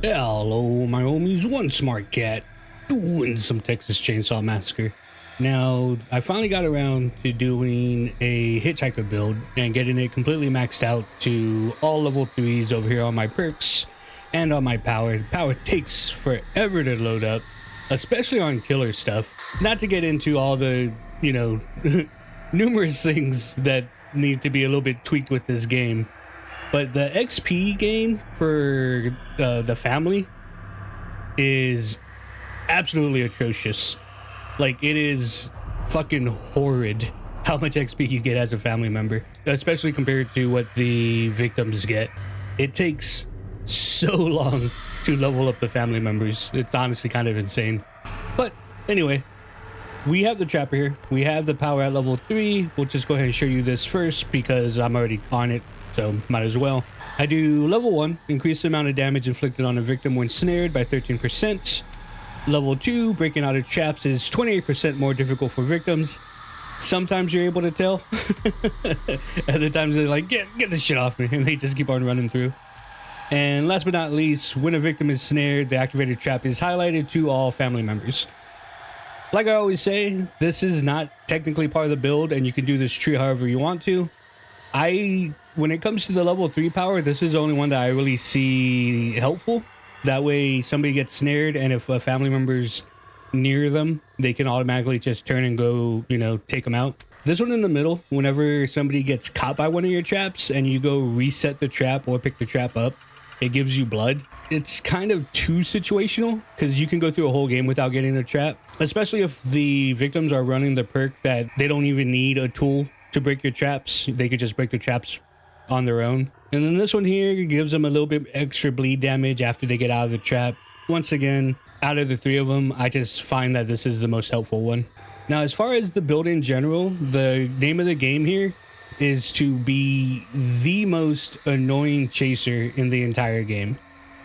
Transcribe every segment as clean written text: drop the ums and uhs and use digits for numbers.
Hello, my homies. One smart cat doing some Texas Chainsaw Massacre. Now, I finally got around to doing a Hitchhiker build and getting it completely maxed out to all level 3s over here on my perks and on my power. The power takes forever to load up, especially on killer stuff. Not to get into all the, numerous things that need to be a little bit tweaked with this game. But the XP gain for the family is absolutely atrocious. Like, it is fucking horrid how much XP you get as a family member, especially compared to what the victims get. It takes so long to level up the family members. It's honestly kind of insane. But anyway, we have the trapper here. We have the power at level 3. We'll just go ahead and show you this first because I'm already on it. So might as well. I do level 1, increase the amount of damage inflicted on a victim when snared by 13%. Level 2, breaking out of traps is 28% more difficult for victims. Sometimes you're able to tell. Other times they're like, get this shit off me, and they just keep on running through. And last but not least, when a victim is snared, the activated trap is highlighted to all family members. Like I always say, this is not technically part of the build, and you can do this tree however you want to. When it comes to the level 3 power, this is the only one that I really see helpful. That way somebody gets snared, and if a family member's near them, they can automatically just turn and go, take them out. This one in the middle, whenever somebody gets caught by one of your traps and you go reset the trap or pick the trap up, it gives you blood. It's kind of too situational because you can go through a whole game without getting a trap, especially if the victims are running the perk that they don't even need a tool to break your traps. They could just break the traps on their own. And then this one here gives them a little bit extra bleed damage after they get out of the trap. Once again, out of the 3 of them, I just find that this is the most helpful one. Now, as far as the build in general, the name of the game here is to be the most annoying chaser in the entire game.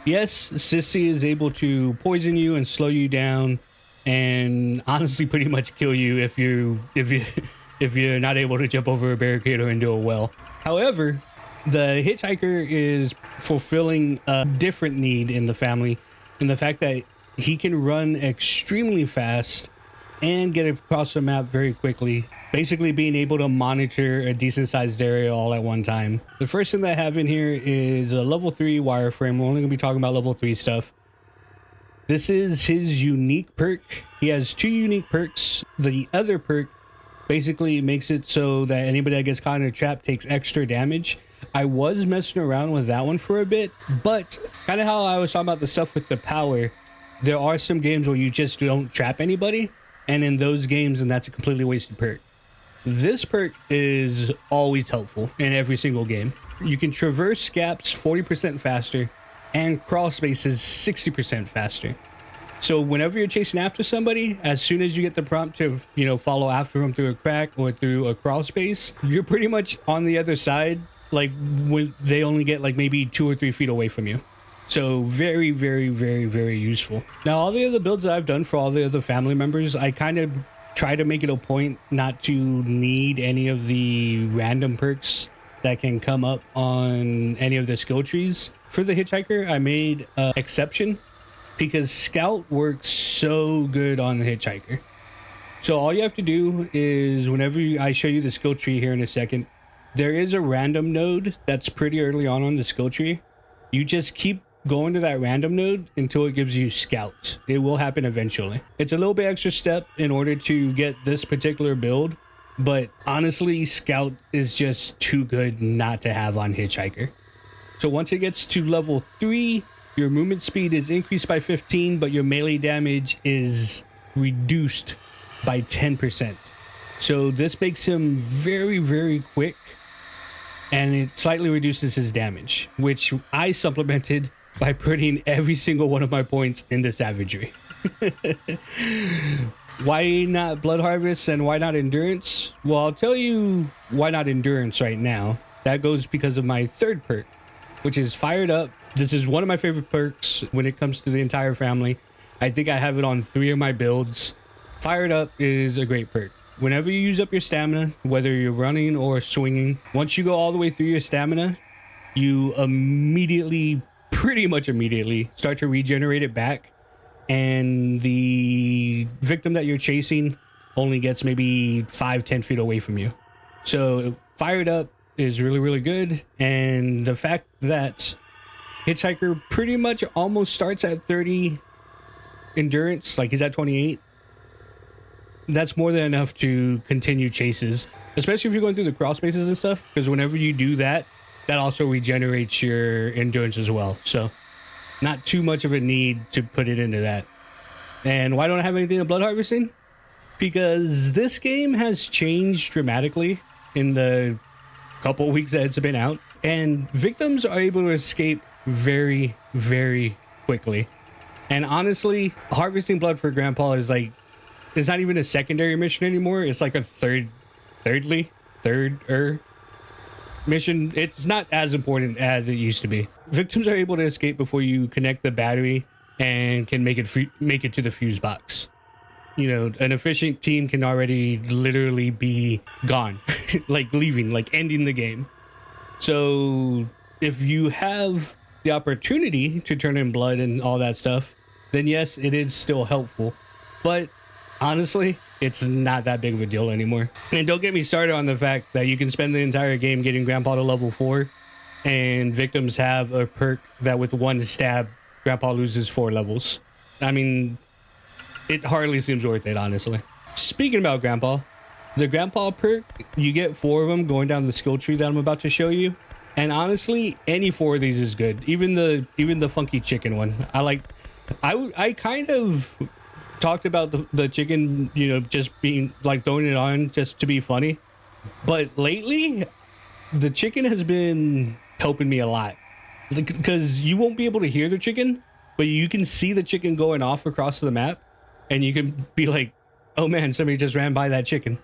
Yes, Sissy is able to poison you and slow you down and honestly pretty much kill you if you're not able to jump over a barricade or into a well. However, the Hitchhiker is fulfilling a different need in the family, in the fact that he can run extremely fast and get across the map very quickly, basically being able to monitor a decent sized area all at one time. The first thing that I have in here is a level 3 wireframe. We're only gonna be talking about level 3 stuff. This is his unique perk. He has 2 unique perks. The other perk basically makes it so that anybody that gets caught in a trap takes extra damage. I was messing around with that one for a bit, but kind of how I was talking about the stuff with the power, there are some games where you just don't trap anybody, and in those games, and that's a completely wasted perk. This perk is always helpful in every single game. You can traverse gaps 40% faster and crawl spaces 60% faster. So whenever you're chasing after somebody, as soon as you get the prompt to, follow after them through a crack or through a crawl space, you're pretty much on the other side, like when they only get like maybe 2 or 3 feet away from you. So very, very, very, very useful. Now, all the other builds that I've done for all the other family members, I kind of try to make it a point not to need any of the random perks that can come up on any of the skill trees. For the Hitchhiker, I made an exception because Scout works so good on the Hitchhiker. So all you have to do is whenever I show you the skill tree here in a second, there is a random node that's pretty early on the skill tree. You just keep going to that random node until it gives you Scout. It will happen eventually. It's a little bit extra step in order to get this particular build, but honestly, Scout is just too good not to have on Hitchhiker. So once it gets to level 3, your movement speed is increased by 15, but your melee damage is reduced by 10%. So this makes him very, very quick, and it slightly reduces his damage, which I supplemented by putting every single one of my points into savagery. Why not Blood Harvest and why not Endurance? Well, I'll tell you why not Endurance right now. That goes because of my 3rd perk, which is Fired Up. This is one of my favorite perks when it comes to the entire family. I think I have it on 3 of my builds. Fired Up is a great perk. Whenever you use up your stamina, whether you're running or swinging, once you go all the way through your stamina, you immediately pretty much immediately start to regenerate it back, and the victim that you're chasing only gets maybe 5-10 feet away from you. So fired up is really, really good. And the fact that Hitchhiker pretty much almost starts at 30 endurance, like he's at 28, that's more than enough to continue chases, especially if you're going through the crawl spaces and stuff, because whenever you do that, that also regenerates your endurance as well. So not too much of a need to put it into that. And why don't I have anything in blood harvesting? Because this game has changed dramatically in the couple weeks that it's been out, and victims are able to escape very, very quickly. And honestly, harvesting blood for Grandpa is like, it's not even a secondary mission anymore. It's like a third mission. It's not as important as it used to be. Victims are able to escape before you connect the battery and can make it to the fuse box. You know, an efficient team can already literally be gone, like leaving, like ending the game. So if you have the opportunity to turn in blood and all that stuff, then yes, it is still helpful. But honestly, it's not that big of a deal anymore. And don't get me started on the fact that you can spend the entire game getting Grandpa to level 4, and victims have a perk that with one stab, Grandpa loses 4 levels. I mean, it hardly seems worth it, honestly. Speaking about Grandpa, the Grandpa perk, you get 4 of them going down the skill tree that I'm about to show you. And honestly, any 4 of these is good. Even the funky chicken one. I kind of talked about the chicken, you know, just being like throwing it on just to be funny. But lately, the chicken has been helping me a lot, because you won't be able to hear the chicken, but you can see the chicken going off across the map, and you can be like, oh man, somebody just ran by that chicken.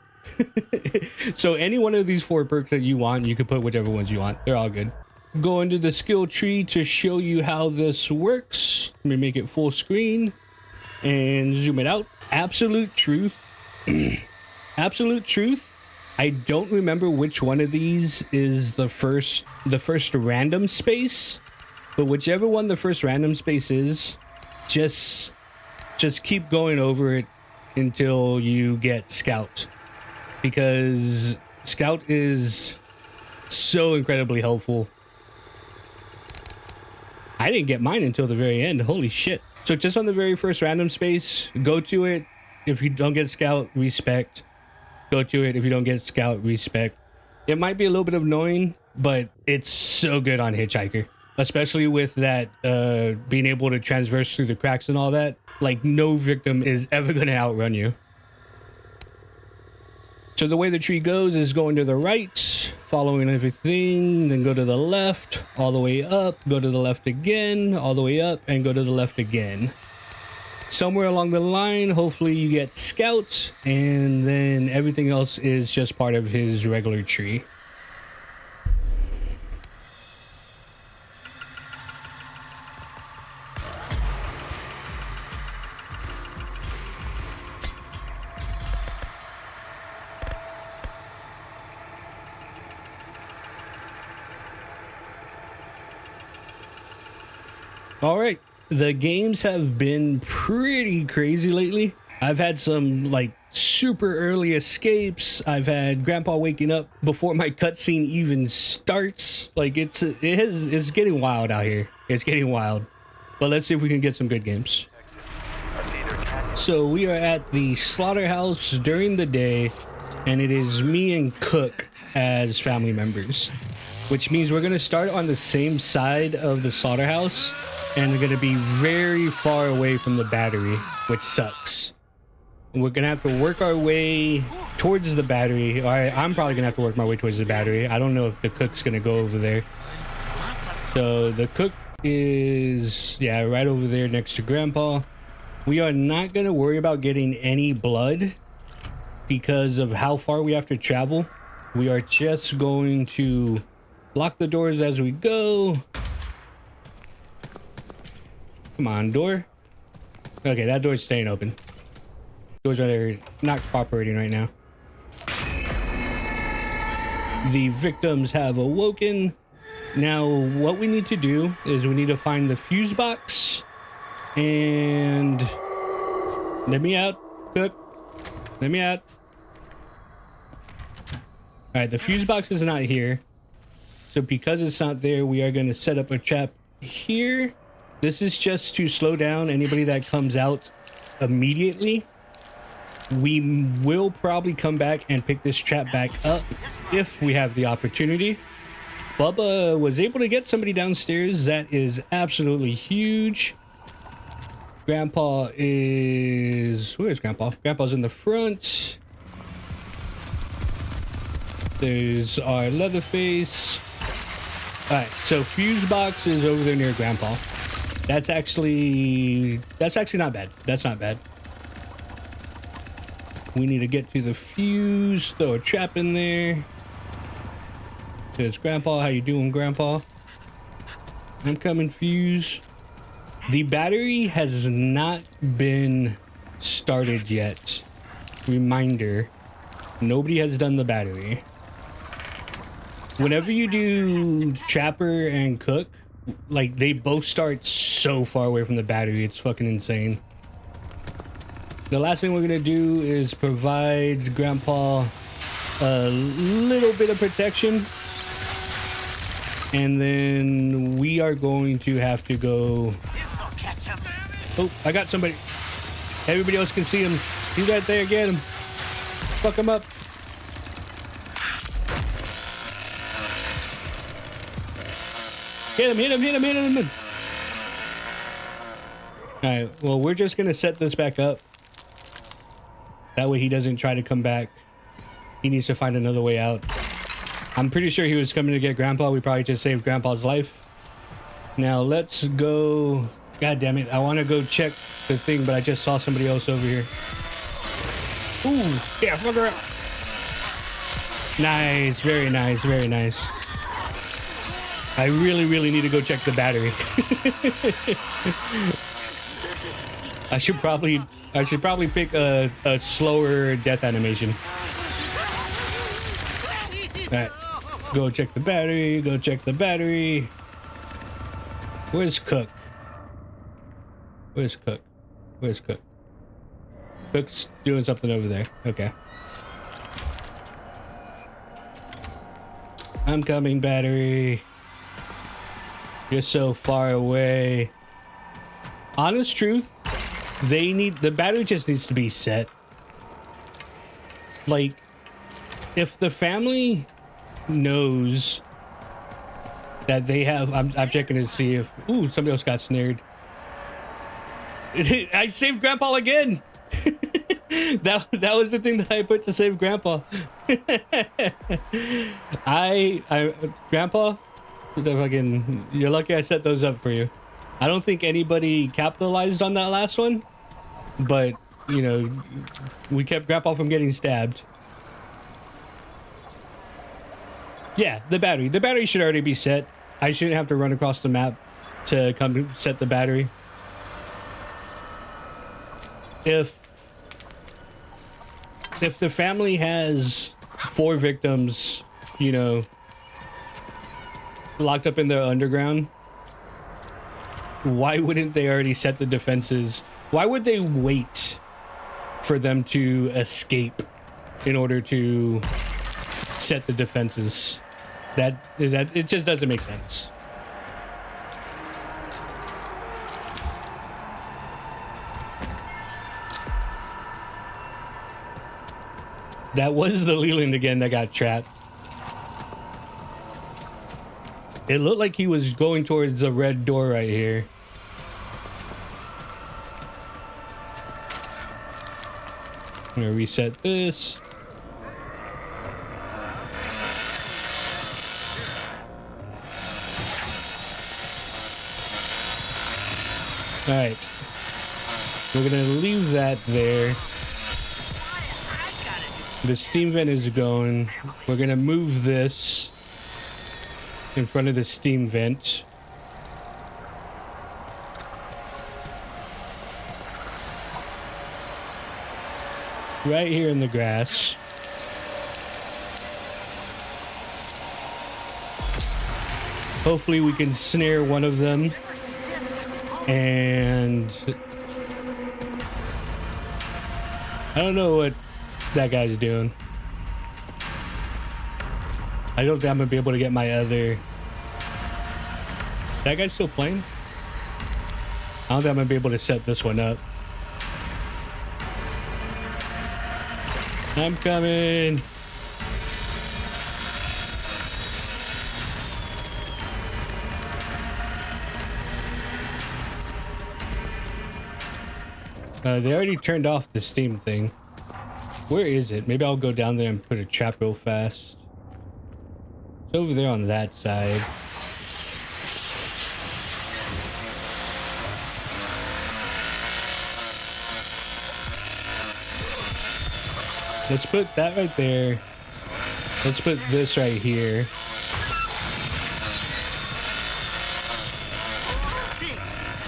So any one of these 4 perks that you want, you can put whichever ones you want. They're all good. Go into the skill tree to show you how this works. Let me make it full screen and zoom it out. Absolute truth. Absolute truth. I don't remember which one of these is the first random space, but whichever one the first random space is, just keep going over it until you get Scout, because Scout is so incredibly helpful. I didn't get mine until the very end. Holy shit. So just on the very first random space, go to it. If you don't get Scout, respect. Go to it. If you don't get Scout, respect. It might be a little bit annoying, but it's so good on Hitchhiker, especially with that being able to transverse through the cracks and all that. Like, no victim is ever going to outrun you. So the way the tree goes is going to the right, following everything, then go to the left, all the way up, go to the left again, all the way up, and go to the left again. Somewhere along the line, hopefully you get Scout, and then everything else is just part of his regular tree. All right, the games have been pretty crazy lately. I've had some like super early escapes. I've had Grandpa waking up before my cutscene even starts. Like it's getting wild out here. It's getting wild. But let's see if we can get some good games. So we are at the slaughterhouse during the day, and it is me and Cook as family members, which means we're gonna start on the same side of the slaughterhouse, and we're gonna be very far away from the battery, which sucks. We're gonna have to work our way towards the battery. I'm probably gonna have to work my way towards the battery. I don't know if the cook's gonna go over there. So the cook is, yeah, right over there next to Grandpa. We are not gonna worry about getting any blood because of how far we have to travel. We are just going to lock the doors as we go. Come on, door. Okay, that door's staying open. Doors are not cooperating right now. The victims have awoken, Now, what we need to do is we need to find the fuse box and let me out, Cook. Let me out. All right, the fuse box is not here. So because it's not there, we are going to set up a trap here. This is just to slow down anybody that comes out immediately. We will probably come back and pick this trap back up if we have the opportunity. Bubba was able to get somebody downstairs. That is absolutely huge. Grandpa is... Where's Grandpa? Grandpa's in the front. There's our Leatherface. All right, so fuse box is over there near Grandpa. That's actually not bad. That's not bad. We need to get to the fuse, throw a trap in there. There's Grandpa. How you doing, Grandpa? I'm coming, fuse. The battery has not been started yet. Reminder, nobody has done the battery. Whenever you do Trapper and Cook, like, they both start so far away from the battery. It's fucking insane. The last thing we're gonna do is provide Grandpa a little bit of protection. And then we are going to have to go... Oh, I got somebody. Everybody else can see him. He's right there. Get him. Fuck him up. Hit him, hit him, hit him, hit him. All right, well, we're just going to set this back up. That way he doesn't try to come back. He needs to find another way out. I'm pretty sure he was coming to get Grandpa. We probably just saved Grandpa's life. Now let's go. God damn it. I want to go check the thing, but I just saw somebody else over here. Ooh, yeah, fuck her up. Nice, very nice, very nice. I really, really need to go check the battery. I should probably pick a slower death animation. All right, go check the battery. Go check the battery. Where's Cook? Where's Cook? Where's Cook? Cook's doing something over there. Okay. I'm coming, battery. You're so far away. Honest truth, the battery just needs to be set. Like, if the family knows that they have, I'm checking to see if, ooh, somebody else got snared. I saved Grandpa again. that was the thing that I put to save Grandpa. Grandpa, you're lucky I set those up for you. I don't think anybody capitalized on that last one, but you know, we kept Grandpa from getting stabbed. Yeah, the battery should already be set. I shouldn't have to run across the map to come to set the battery. If the family has 4 victims, you know, locked up in their underground, why wouldn't they already set the defenses? Why would they wait for them to escape in order to set the defenses? That it just doesn't make sense. That was the Leland again that got trapped. It looked like he was going towards the red door right here. I'm gonna reset this. All right. We're gonna leave that there. The steam vent is going. We're gonna move this in front of the steam vent. Right here in the grass. Hopefully we can snare one of them. And I don't know what that guy's doing. I don't think I'm gonna be able to get my other... That guy's still playing? I don't think I'm gonna be able to set this one up. I'm coming. They already turned off the Steam thing. Where is it? Maybe I'll go down there and put a trap real fast. It's over there on that side. Let's put that right there. Let's put this right here.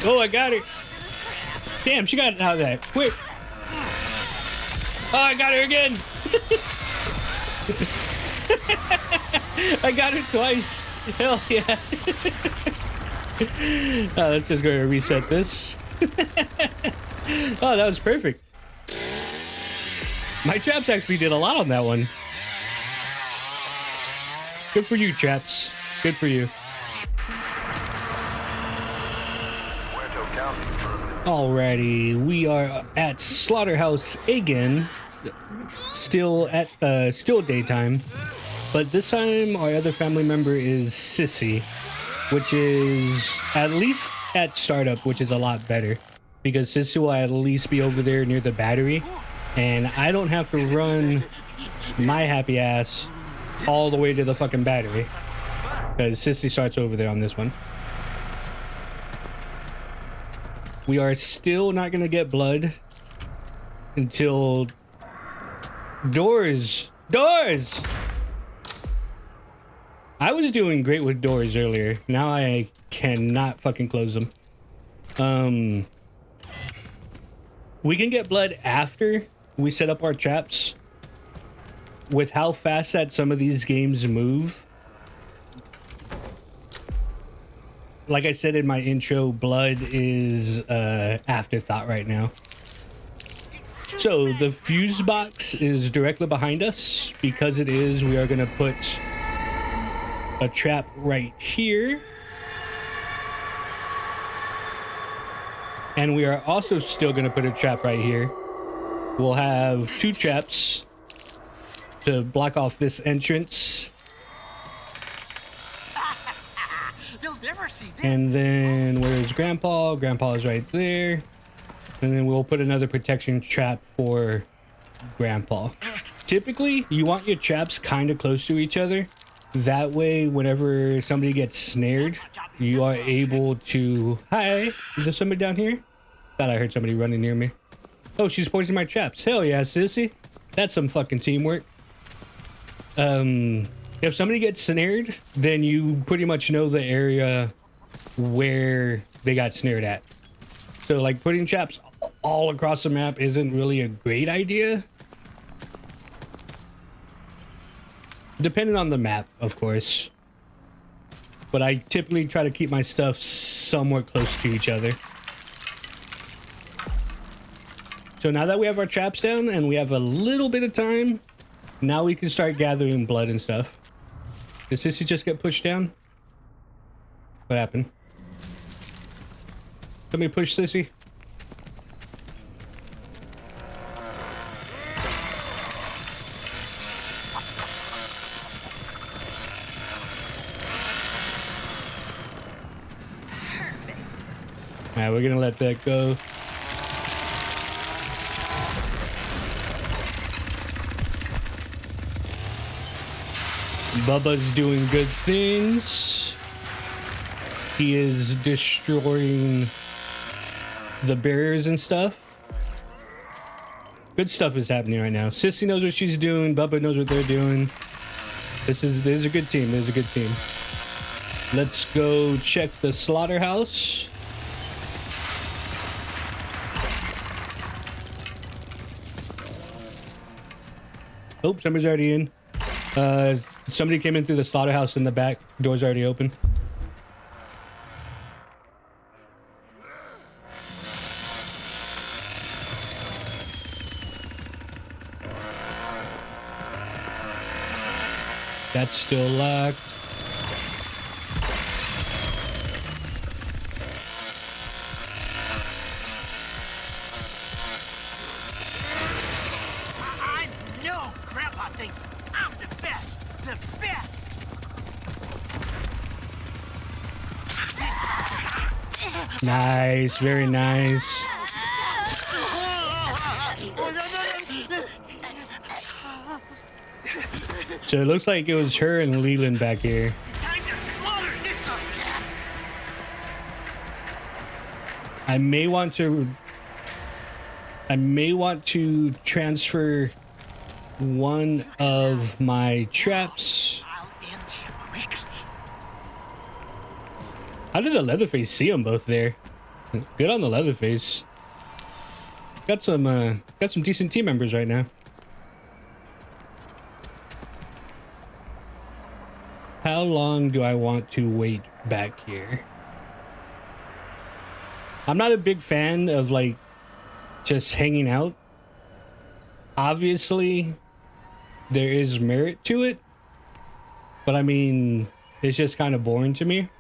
Oh, I got it. Damn, she got out of that quick. Oh, I got her again. I got her twice. Hell yeah. Let's just go and reset this. Oh, that was perfect. My traps actually did a lot on that one. Good for you, traps. Good for you. Alrighty, we are at Slaughterhouse again. Still daytime, but this time our other family member is Sissy, which is at least at startup, which is a lot better because Sissy will at least be over there near the battery, and I don't have to run my happy ass all the way to the fucking battery because Sissy starts over there on this one. We are still not gonna get blood until doors. I was doing great with doors earlier. Now I cannot fucking close them. We can get blood after we set up our traps. With how fast that some of these games move. Like I said in my intro, blood is afterthought right now. So the fuse box is directly behind us. Because it is, we are going to put a trap right here. And we are also still going to put a trap right here. We'll have 2 traps to block off this entrance. And then where's Grandpa? Grandpa is right there. And then we'll put another protection trap for Grandpa. Typically, you want your traps kind of close to each other. That way, whenever somebody gets snared, you are able to... Hi, is there somebody down here? Thought I heard somebody running near me. Oh, she's poisoning my traps. Hell yeah, sissy. That's some fucking teamwork. If somebody gets snared, then you pretty much know the area where they got snared at. So like putting traps all across the map isn't really a great idea. Depending on the map, of course. But I typically try to keep my stuff somewhat close to each other. So now that we have our traps down and we have a little bit of time, now we can start gathering blood and stuff. Did Sissy just get pushed down? What happened? Somebody push Sissy. Alright, we're gonna let that go. Bubba's doing good things. He is destroying the barriers and stuff. Good stuff is happening right now. Sissy knows what she's doing. Bubba knows what they're doing. This is a good team. There's a good team. Let's go check the slaughterhouse. Oh, somebody's already in. Somebody came in through the slaughterhouse in the back. Door's already open. That's still locked. I know Grandpa thinks I'm the best. The best. Nice, very nice. So it looks like it was her and Leland back here. Time to slaughter this little calf. I may want to transfer one of my traps. I'll end him quickly. How did the Leatherface see them both there? Good on the Leatherface. Got some decent team members right now. How long do I want to wait back here? I'm not a big fan of like just hanging out. Obviously, there is merit to it, but I mean, it's just kind of boring to me.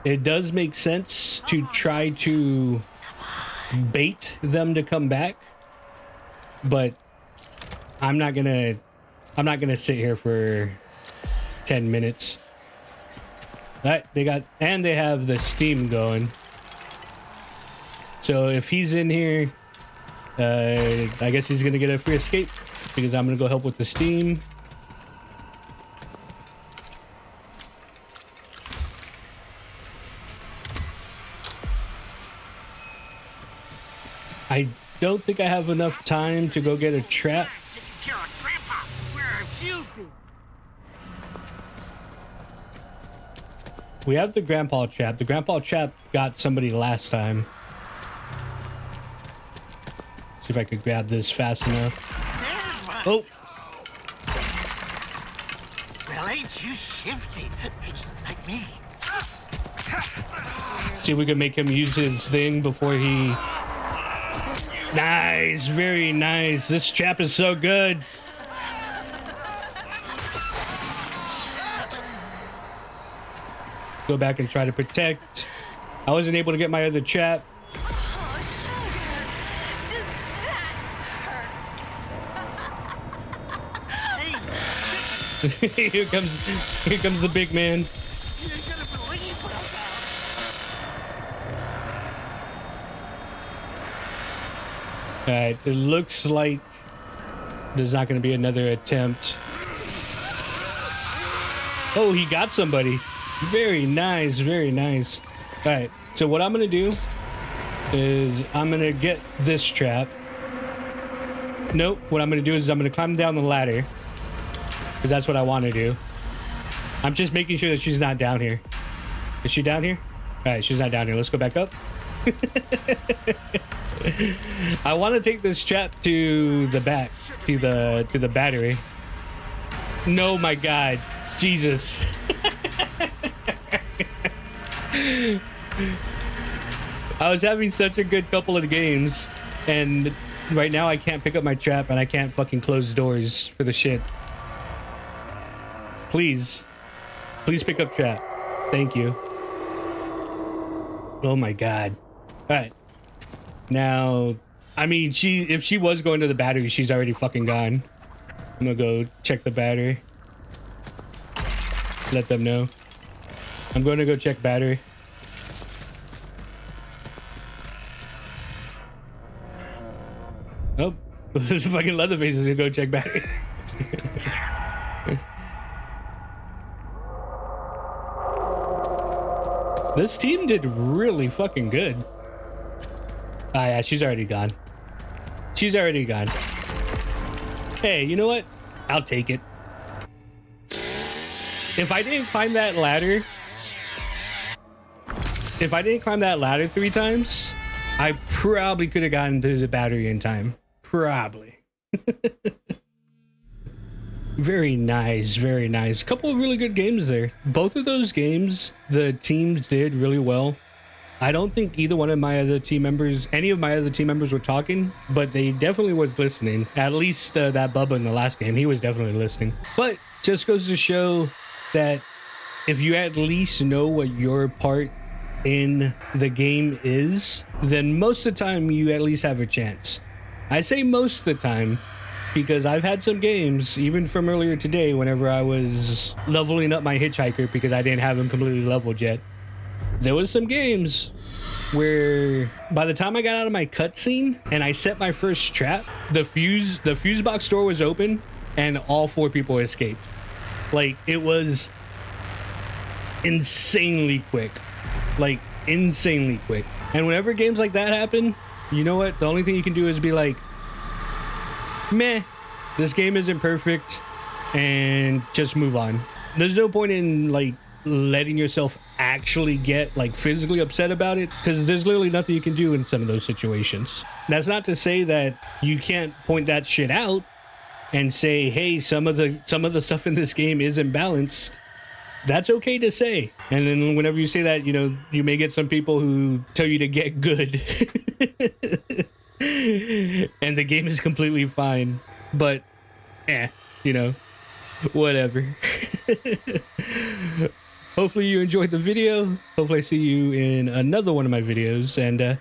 It does make sense to try to bait them to come back, but I'm not gonna sit here for 10 minutes. Right, they have the steam going. So if he's in here, I guess he's gonna get a free escape because I'm gonna go help with the steam. I don't think I have enough time to go get a trap. Taking care of Grandpa. Where have you been? We have the grandpa trap. The grandpa trap got somebody last time. See if I could grab this fast enough. Oh! Well, ain't you shifty? Like me. See if we can make him use his thing before he... Nice! Very nice. This trap is so good. Go back and try to protect. I wasn't able to get my other trap. Oh, sugar. Does that hurt? Here comes the big man. You ain't gonna believe what I found. All right, it looks like there's not going to be another attempt. Oh, he got somebody. Very nice, very nice. All right, so what I'm going to do is I'm going to get this trap. Nope, what I'm going to do is I'm going to climb down the ladder because that's what I want to do. I'm just making sure that she's not down here. Is she down here? All right, she's not down here. Let's go back up. I want to take this trap to the back, to the battery. No, my God, Jesus. I was having such a good couple of games, and right now I can't pick up my trap and I can't fucking close doors for the shit. Please pick up trap. Thank you. Oh my God. All right. Now, I mean, if she was going to the battery, she's already fucking gone. I'm gonna go check the battery. Let them know. I'm going to go check battery. Oh, this fucking Leatherface is gonna go check battery. This team did really fucking good. Ah, yeah, she's already gone. She's already gone. Hey, you know what? I'll take it. If I didn't climb that ladder... If I didn't climb that ladder 3 times, I probably could have gotten to the battery in time. Probably. Very nice, very nice. Couple of really good games there. Both of those games, the teams did really well. I don't think either one of my other team members, any of my other team members were talking, but they definitely was listening. At least that Bubba in the last game, he was definitely listening. But just goes to show that if you at least know what your part in the game is, then most of the time you at least have a chance. I say most of the time because I've had some games, even from earlier today, whenever I was leveling up my Hitchhiker because I didn't have him completely leveled yet. There was some games where by the time I got out of my cutscene and I set my first trap, the fuse box door was open and all 4 people escaped. Like, it was insanely quick. Like, insanely quick. And whenever games like that happen, you know what? The only thing you can do is be like, meh, this game isn't perfect, and just move on. There's no point in like letting yourself actually get like physically upset about it, because there's literally nothing you can do in some of those situations. That's not to say that you can't point that shit out and say, hey, some of the stuff in this game isn't balanced. That's okay to say. And then whenever you say that, you know, you may get some people who tell you to get good and the game is completely fine, but you know, whatever. Hopefully you enjoyed the video. Hopefully I see you in another one of my videos, and